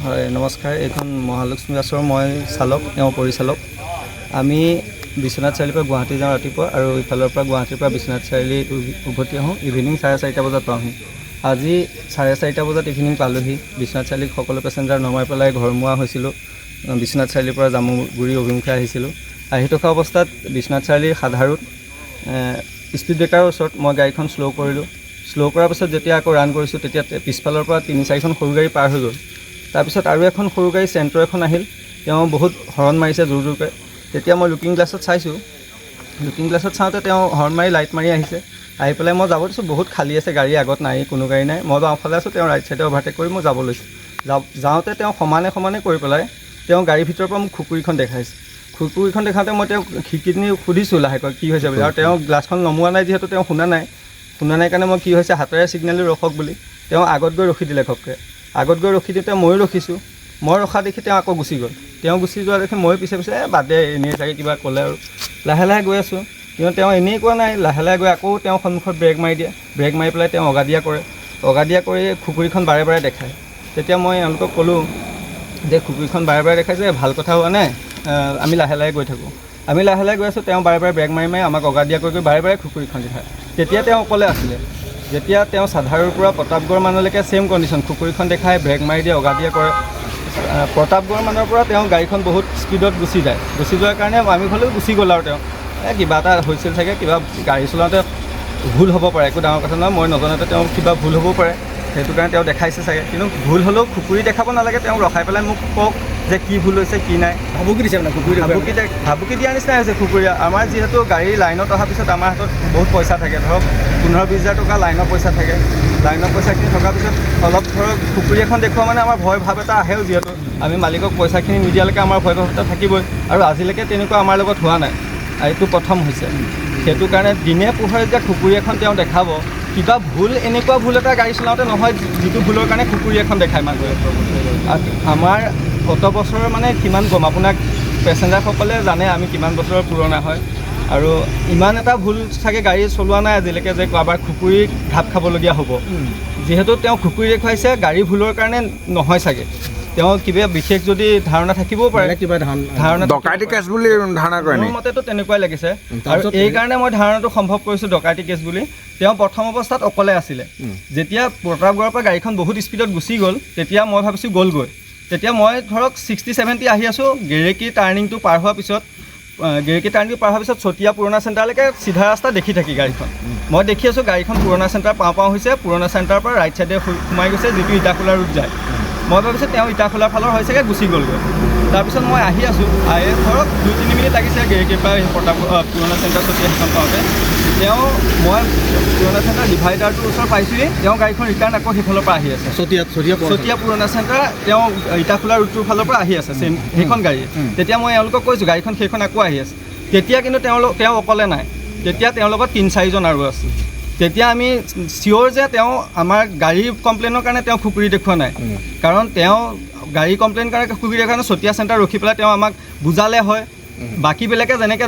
হয় নমস্কাৰ, এইখন মহালক্ষ্মী বাছৰ মই চালক, তেওঁ পৰিচালক। আমি বিশ্বনাথ চাৰিআলিৰ পৰা গুৱাহাটী যাওঁ ৰাতিপুৱা, আৰু ইফালৰ পৰা গুৱাহাটীৰ পৰা বিশ্বনাথ চাৰিআলি উভতি আহোঁ। ইভিনিং 4:30 বজাত পাওঁহি। আজি 4:30 বজাত ইভিনিং পালোহি। বিশ্বনাথ চাৰিআলিত সকলো পেচেঞ্জাৰ নমাই পেলাই ঘৰমুৱা হৈছিলোঁ। বিশ্বনাথ চাৰিআলিৰ পৰা জামুগুৰি অভিমুখে আহিছিলোঁ। আহি থকা অৱস্থাত বিশ্বনাথ চাৰিআলিৰ সাধাৰুত স্পীড ব্ৰেকাৰৰ ওচৰত মই গাড়ীখন শ্ল' কৰিলোঁ। শ্ল' কৰাৰ পিছত যেতিয়া আকৌ ৰান কৰিছোঁ, তেতিয়া পিছফালৰ পৰা 3-4খন সৰু গাড়ী পাৰ হৈ গ'ল। তাৰপিছত আৰু এখন সৰু গাড়ী চেণ্ট্ৰ এখন আহিল। তেওঁ বহুত হৰ্ণ মাৰিছে জোৰ জোৰকৈ। তেতিয়া মই লুকিং গ্লাছত চাইছোঁ। লুকিং গ্লাছত চাওঁতে তেওঁ হৰ্ণ মাৰি লাইট মাৰি আহিছে। আহি পেলাই মই যাব দিছোঁ, বহুত খালী আছে, গাড়ী আগত নাই, কোনো গাড়ী নাই। মই বাওঁফালে আছোঁ, তেওঁ ৰাইট চাইডে অভাৰটেক কৰি মই যাব লৈছোঁ। যাওঁতে তেওঁ সমানে সমানে কৰি পেলাই তেওঁ গাড়ীৰ ভিতৰৰ পৰা মোক খুকুৰীখন দেখাইছে। খুকুৰীখন দেখাওঁতে মই তেওঁক খিৰিকীখিনি সুধিছোঁ লাহেকৈ কি হৈছে বুলি, আৰু তেওঁ গ্লাছখন নমোৱা নাই, যিহেতু তেওঁ শুনা নাই কাৰণে মই কি হৈছে হাতেৰে ছিগনেল ৰখক বুলি তেওঁ আগত গৈ ৰখি দিলে। ঘপকৈ আগত গৈ ৰখি দিওঁতে ময়ো ৰখিছোঁ। মই ৰখা দেখি তেওঁ আকৌ গুচি গ'ল। তেওঁ গুচি যোৱা দেখি ময়ো পিছে পিছে বাদ দে, এনেই চাগে কিবা ক'লে, আৰু লাহে লাহে গৈ আছোঁ। কিন্তু তেওঁ এনেই কোৱা নাই, লাহে লাহে গৈ আকৌ তেওঁ সন্মুখত ব্ৰেক মাৰি দিয়ে। ব্ৰেক মাৰি পেলাই তেওঁ অগাদিয়া কৰে। অগাদিয়া কৰি খুকুৰীখন বাৰে বাৰে দেখায়। তেতিয়া মই এওঁলোকক ক'লোঁ যে খুকুৰীখন বাৰে বাৰে দেখাইছে, ভাল কথা হোৱা নাই, আমি লাহে লাহে গৈ থাকোঁ। আমি লাহে লাহে গৈ আছোঁ। তেওঁ বাৰে বাৰে ব্ৰেক মাৰি মাৰি আমাক অগাদিয়া কৰি বাৰে বাৰে খুকুৰীখন দেখায়। তেতিয়া তেওঁ অকলে আছিলে। যেতিয়া তেওঁ চাধাৰৰ পৰা প্ৰতাপগড় মানলৈকে ছেইম কণ্ডিশ্যন, খুকুৰীখন দেখায়, ব্ৰেক মাৰি দিয়ে, অগাদিয়া কৰে। প্ৰতাপগড় মানৰ পৰা তেওঁ গাড়ীখন বহুত স্পীডত গুচি যায়। গুচি যোৱাৰ কাৰণে আমি হ'লেও গুচি গ'ল, আৰু তেওঁ কিবা এটা হৈছিল চাগে, কিবা গাড়ী চলাওঁতে ভুল হ'ব পাৰে, একো ডাঙৰ কথা নহয়। মই নজনাতে তেওঁ কিবা ভুল হ'বও পাৰে, সেইটো কাৰণে তেওঁ দেখাইছে চাগে। কিন্তু ভুল হ'লেও খুকুৰী দেখাব নালাগে। তেওঁ ৰখাই পেলাই মোক কওক যে কি ভুল হৈছে কি নাই। ভাবুকি দিছে মানে খুকুৰী ভাবুকি দিয়াৰ নিচিনাই হৈছে খুকুৰীয়া। আমাৰ যিহেতু গাড়ী লাইনত অহাৰ পিছত আমাৰ হাতত বহুত পইচা থাকে, ধৰক 15-20 হাজাৰ টকা লাইনৰ পইচা থাকে। লাইনৰ পইচাখিনি থকাৰ পিছত অলপ ধৰক খুকুৰী এখন দেখুওৱা মানে আমাৰ ভয় ভাৱ এটা আহেও, যিহেতু আমি মালিকক পইচাখিনি নিদিয়ালৈকে আমাৰ ভয় ভাৱ এটা থাকিবই। আৰু আজিলৈকে তেনেকুৱা আমাৰ লগত হোৱা নাই, এইটো প্ৰথম হৈছে। সেইটো কাৰণে দিনে পোহৰে যেতিয়া খুকুৰী এখন তেওঁ দেখাব, কিবা ভুল, এনেকুৱা ভুল এটা গাড়ী চলাওঁতে নহয় যিটো ভুলৰ কাৰণে খুকুৰী এখন দেখায় মানুহে। আমাৰ গত বছৰৰ মানে কিমান গম, আপোনাক পেচেঞ্জাৰসকলে জানে আমি কিমান বছৰৰ পুৰণা হয়, আৰু ইমান এটা ভুল চাগে গাড়ী চলোৱা নাই আজিলৈকে যে কাৰোবাৰ খুকুৰী ঘাপ খাবলগীয়া হ'ব। যিহেতু তেওঁ খুকুৰী দেখুৱাইছে, গাড়ী ভুলৰ কাৰণে নহয় চাগে। তেওঁ কিবা বিশেষ যদি ধাৰণা থাকিবও পাৰে, কিবা ধাৰণা ডকাইতি কেছ বুলি ধাৰণা কৰে। মোৰ মতেতো তেনেকুৱাই লাগিছে, আৰু এইকাৰণে মই ধাৰণাটো সম্ভৱ কৰিছোঁ ডকাইতি কেছ বুলি। তেওঁ প্ৰথম অৱস্থাত অকলে আছিলে। যেতিয়া প্ৰতাপগড়ৰ পৰা গাড়ীখন বহুত স্পীডত গুচি গ'ল, তেতিয়া মই ভাবিছোঁ গ'লগৈ। তেতিয়া মই ধৰক 60-70 আহি আছোঁ। গেৰেকী টাৰ্ণিংটো পাৰ হোৱাৰ পিছত চতিয়া পুৰণা চেণ্টাৰলৈকে চিধা ৰাস্তা দেখি থাকি গাড়ীখন মই দেখি আছোঁ। গাড়ীখন পুৰণা চেণ্টাৰ পাওঁ হৈছে। পুৰণা চেণ্টাৰৰ পৰা ৰাইট চাইডে সোমাই গৈছে, যিটো ইটাখোলা ৰুট যায়। মই ভাবিছোঁ তেওঁ ইটাখোলাৰ ফালৰ হৈ চাগে গুচি গ'লগৈ। তাৰপিছত মই আহি আছোঁ, ধৰক 2-3 মিনিট লাগিছে গেৰেকীৰ পৰা পুৰণা চেণ্টাৰ চতিয়া সেইখন পাওঁতে। মই পুৰণা চেণ্টাৰ ডিভাইডাৰটোৰ ওচৰত পাইছোঁহি, তেওঁ গাড়ীখন ৰিটাৰ্ণ আকৌ সেইফালৰ পৰা আহি আছে। চতিয়া পুৰণা চেণ্টাৰ তেওঁ ইটাখোলা ৰুটটোৰ ফালৰ পৰা আহি আছে সেইখন গাড়ী। তেতিয়া মই এওঁলোকক কৈছোঁ গাড়ীখন সেইখন আকৌ আহি আছে। তেতিয়া কিন্তু তেওঁ অকলে নাই, তেতিয়া তেওঁৰ লগত 3-4জন আৰু আছে। তেতিয়া আমি চিয়'ৰ যে তেওঁ আমাৰ গাড়ী কমপ্লেইনৰ কাৰণে তেওঁ খুকুৰী দেখুওৱা নাই। কাৰণ তেওঁ গাড়ী কমপ্লেইন কাৰণে খুকুৰী দেখুওৱা নাই। চতিয়া চেণ্টাৰ ৰখি পেলাই তেওঁ আমাক বুজালে হয়। বাকীবিলাকে যেনেকৈ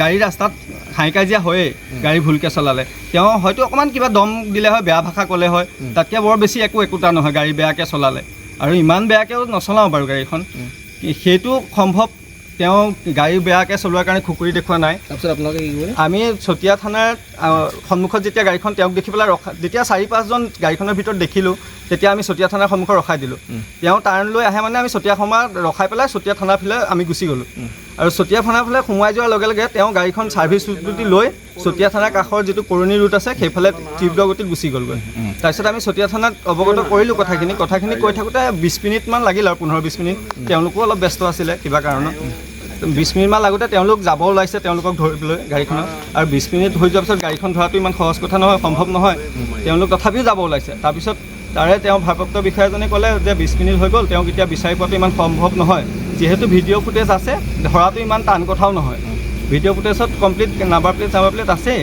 গাড়ী ৰাস্তাত হাই কাজিয়া হয়েই গাড়ী ভুলকৈ চলালে, তেওঁ হয়তো অকণমান কিবা দম দিলে হয়, বেয়া ভাষা ক'লে হয়, তাতকৈ বৰ বেছি একোটা নহয় গাড়ী বেয়াকৈ চলালে। আৰু ইমান বেয়াকৈও নচলাওঁ বাৰু গাড়ীখন, সেইটো সম্ভৱ। তেওঁ গাড়ী বেয়াকৈ চলোৱাৰ কাৰণে খুকুৰী দেখুওৱা নাই। তাৰপিছত আপোনালোকে কি কৰিলে? আমি চতিয়া থানাৰ সন্মুখত যেতিয়া গাড়ীখন তেওঁক দেখি পেলাই যেতিয়া 4-5জন গাড়ীখনৰ ভিতৰত দেখিলোঁ, তেতিয়া আমি চতিয়া থানাৰ সন্মুখত ৰখাই দিলোঁ। তেওঁ টাৰ্ণ লৈ আহে মানে আমি চতিয়া সমাজ ৰখাই পেলাই চতিয়া থানাৰ ফালে আমি গুচি গ'লোঁ। আৰু চতিয়া থানাৰ ফালে সোমাই যোৱাৰ লগে লগে তেওঁ গাড়ীখন ছাৰ্ভিচ ৰুট লৈ চতিয়া থানাৰ কাষৰ যিটো পুৰণি ৰুট আছে সেইফালে তীব্ৰ গতিত গুচি গ'লগৈ। তাৰপিছত আমি চতিয়া থানাত অৱগত কৰিলোঁ কথাখিনি কৈ থাকোঁতে 20 মিনিটমান লাগিল, আৰু 15-20 মিনিট। তেওঁলোকো অলপ ব্যস্ত আছিলে কিবা কাৰণত। 20 মিনিটমান লাগোঁতে তেওঁলোক যাব ওলাইছে তেওঁলোকক ধৰিবলৈ গাড়ীখনত। আৰু 20 মিনিট হৈ যোৱাৰ পিছত গাড়ীখন ধৰাটো ইমান সহজ কথা নহয়, সম্ভৱ নহয়। তেওঁলোক তথাপিও যাব ওলাইছে। তাৰপিছত তেওঁ ভাৰপ্ৰাপ্ত বিষয়াজনে ক'লে যে 20 মিনিট হৈ গ'ল, তেওঁক এতিয়া বিচাৰি পোৱাটো ইমান সম্ভৱ নহয়। যিহেতু ভিডিঅ' ফুটেজ আছে, ধৰাটো ইমান টান কথাও নহয়। ভিডিঅ' ফুটেজত কমপ্লিট নাম্বাৰ প্লেট আছেই,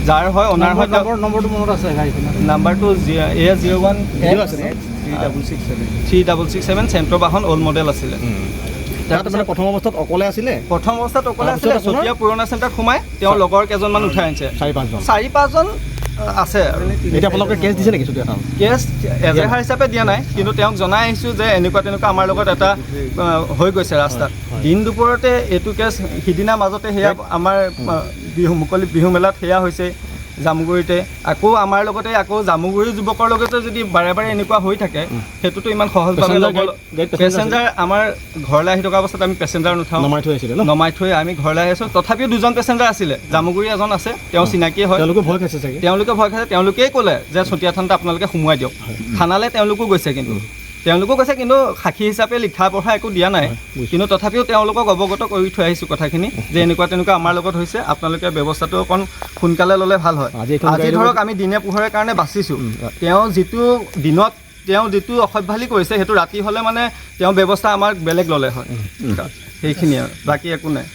যাৰ হয় অনাৰ হয়। নম্বৰটো মনত আছে গাড়ীখনৰ? নাম্বাৰটো A01X3667 চেণ্ট্ৰ বাহন অল্ড মডেল আছিলে। প্ৰথম অৱস্থাত অকলে আছিলে? প্ৰথম অৱস্থাত অকলে আছিলে। চতিয়া পুৰণা চেণ্টাৰত সোমাই তেওঁ লগৰ কেইজনমান উঠাই আনিছে। 4-5জন আছে আৰু এতিয়া আপোনালোকে কেছ দিছে নেকি চুতীয়া থানাত? কেছ এজেহাৰ হিচাপে দিয়া নাই, কিন্তু তেওঁক জনাই আহিছোঁ যে এনেকুৱা তেনেকুৱা আমাৰ লগত এটা হৈ গৈছে ৰাস্তাত। দিন দুপৰতে এইটো কেছ সিদিনা মাজতে সেয়া আমাৰ মুকলি বিহু মেলাত সেয়া হৈছে জামুগুৰিতে, আকৌ আমাৰ লগতে আকৌ জামুগুৰি যুৱকৰ লগতে যদি বাৰে বাৰে এনেকুৱা হৈ থাকে সেইটোতো ইমান সহজভাৱে পেচেঞ্জাৰ আমাৰ ঘৰলৈ আহি থকা অৱস্থাত আমি পেচেঞ্জাৰ নুঠাওঁ, নমাই থৈ আছিলে ন? নমাই থৈ আমি ঘৰলৈ আহি আছোঁ। তথাপিও 2জন পেচেঞ্জাৰ আছিলে, জামুগুৰি এজন আছে, তেওঁ চিনাকিয়ে হয়। তেওঁলোকে ভয় খাইছে চাগে? তেওঁলোকে ভয় খাইছে, তেওঁলোকেই ক'লে যে চতিয়া থানাত আপোনালোকে সোমোৱাই দিয়ক। থানালৈ তেওঁলোকো গৈছে, কিন্তু সাক্ষী হিচাপে লিখা পঢ়া একো দিয়া নাই, কিন্তু তথাপিও তেওঁলোকক অৱগত কৰি থৈ আহিছোঁ কথাখিনি যে এনেকুৱা তেনেকুৱা আমাৰ লগত হৈছে, আপোনালোকে ব্যৱস্থাটো অকণ সোনকালে ল'লে ভাল হয়। আজি ধৰক আমি দিনে পোহৰে কাৰণে বাচিছোঁ, তেওঁ যিটো অসভ্যালি কৰিছে সেইটো ৰাতি হ'লে মানে তেওঁ ব্যৱস্থা আমাক বেলেগ ল'লে হয়, সেইখিনিয়ে আৰু বাকী একো নাই।